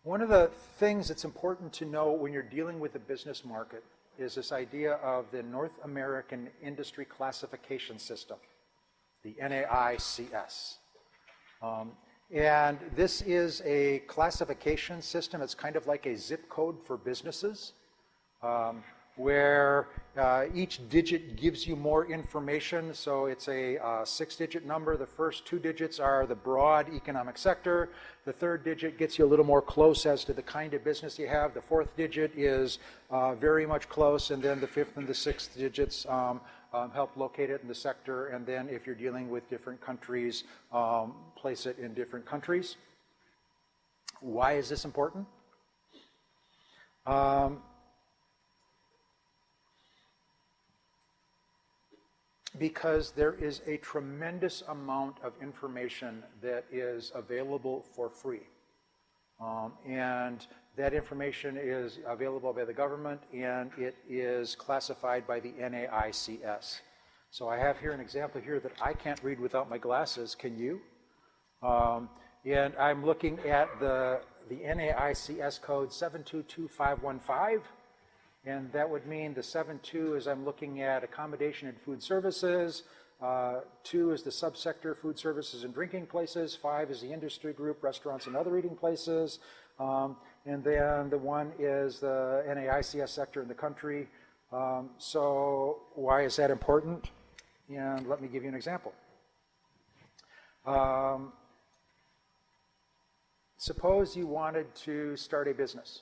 One of the things that's important to know when you're dealing with the business market is this idea of the North American Industry Classification System, the NAICS. And this is a classification system. It's kind of like a zip code for businesses, where each digit gives you more information. So it's a 6-digit number. The first 2 digits are the broad economic sector. The 3rd digit gets you a little more close as to the kind of business you have. The 4th digit is very much close, and then the 5th and the 6th digits help locate it in the sector. And then if you're dealing with different countries, place it in different countries. Why is this important? Because there is a tremendous amount of information that is available for free. And that information is available by the government, and it is classified by the NAICS. So I have here an example here that I can't read without my glasses. Can you? And I'm looking at the NAICS code 7222515. And that would mean the 7.2 is I'm looking at accommodation and food services. 2 is the subsector food services and drinking places. 5 is the industry group, restaurants and other eating places. And then the 1 is the NAICS sector in the country. So why is that important? And let me give you an example. Suppose you wanted to start a business.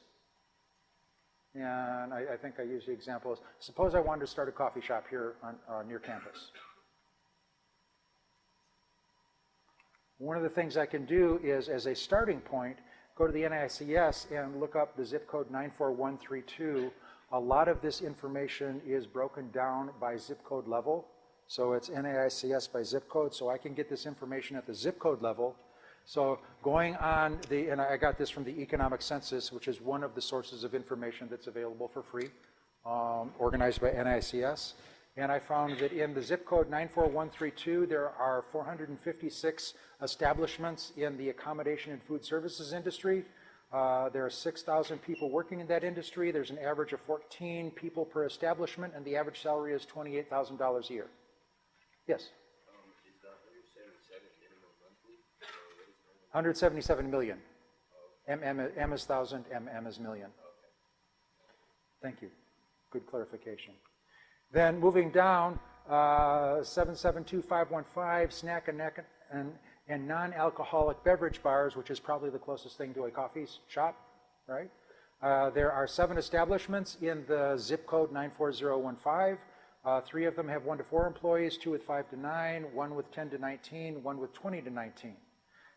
And I think I use the example. Suppose I wanted to start a coffee shop here near campus. One of the things I can do is, as a starting point, go to the NAICS and look up the zip code 94132. A lot of this information is broken down by zip code level. So it's NAICS by zip code. So I can get this information at the zip code level. So going on and I got this from the economic census, which is one of the sources of information that's available for free, organized by NAICS. And I found that in the zip code 94132, there are 456 establishments in the accommodation and food services industry. There are 6,000 people working in that industry. There's an average of 14 people per establishment, and the average salary is $28,000 a year. Yes? 177 million. M is 1,000, M is million. Thank you. Good clarification. Then moving down, 772515, snack and non-alcoholic beverage bars, which is probably the closest thing to a coffee shop, right? There are 7 establishments in the zip code 94015. 3 of them have 1 to 4 employees, 2 with 5 to 9, 1 with 10 to 19, 1 with 20 to 19.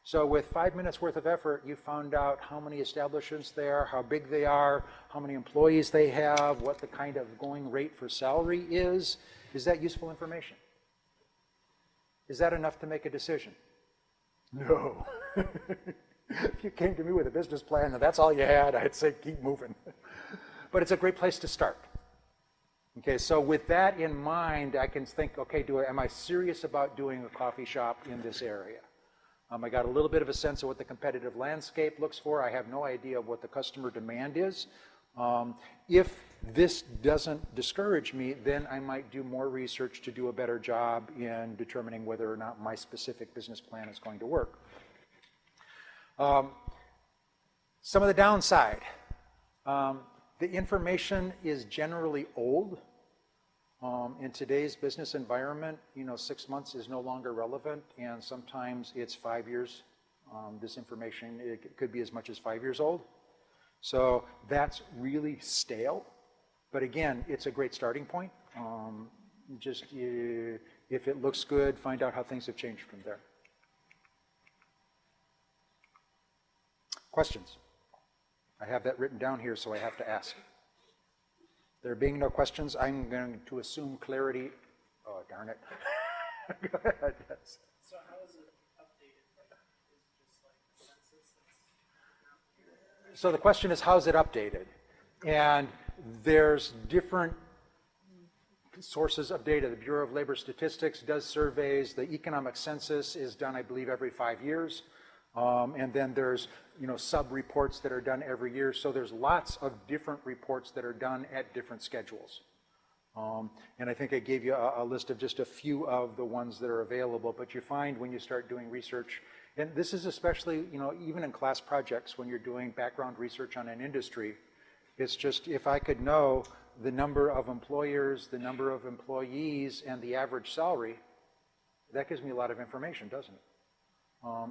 So with 5 minutes worth of effort, you found out how many establishments there are, how big they are, how many employees they have, what the kind of going rate for salary is. Is that useful information? Is that enough to make a decision? No. If you came to me with a business plan and that's all you had, I'd say keep moving. But it's a great place to start. Okay, so with that in mind, I can think, okay, am I serious about doing a coffee shop in this area? I got a little bit of a sense of what the competitive landscape looks for. I have no idea what the customer demand is. If this doesn't discourage me, then I might do more research to do a better job in determining whether or not my specific business plan is going to work. Some of the downside. The information is generally old. In today's business environment, 6 months is no longer relevant, and sometimes it's 5 years. This information, it could be as much as 5 years old. So that's really stale. But again, it's a great starting point. If it looks good, find out how things have changed from there. Questions? I have that written down here, so I have to ask. There being no questions, I'm going to assume clarity. Oh, darn it. Go ahead. Yes. So how is it updated? Is it just like the census that's... So the question is, how is it updated? And there's different sources of data. The Bureau of Labor Statistics does surveys. The economic census is done, I believe, every 5 years. And then there's, sub-reports that are done every year. So there's lots of different reports that are done at different schedules. And I think I gave you a list of just a few of the ones that are available, but you find when you start doing research, and this is especially, even in class projects when you're doing background research on an industry, it's just if I could know the number of employers, the number of employees, and the average salary, that gives me a lot of information, doesn't it?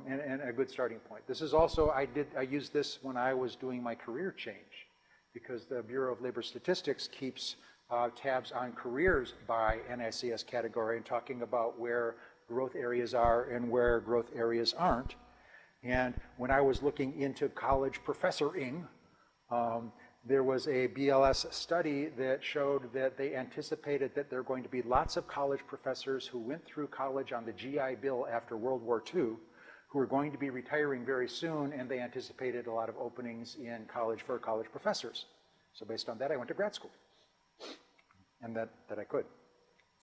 And a good starting point. This is also, I used this when I was doing my career change, because the Bureau of Labor Statistics keeps tabs on careers by NAICS category and talking about where growth areas are and where growth areas aren't. And when I was looking into college professoring, there was a BLS study that showed that they anticipated that there are going to be lots of college professors who went through college on the GI Bill after World War II, who are going to be retiring very soon, and they anticipated a lot of openings in college for college professors. So based on that, I went to grad school, and that I could.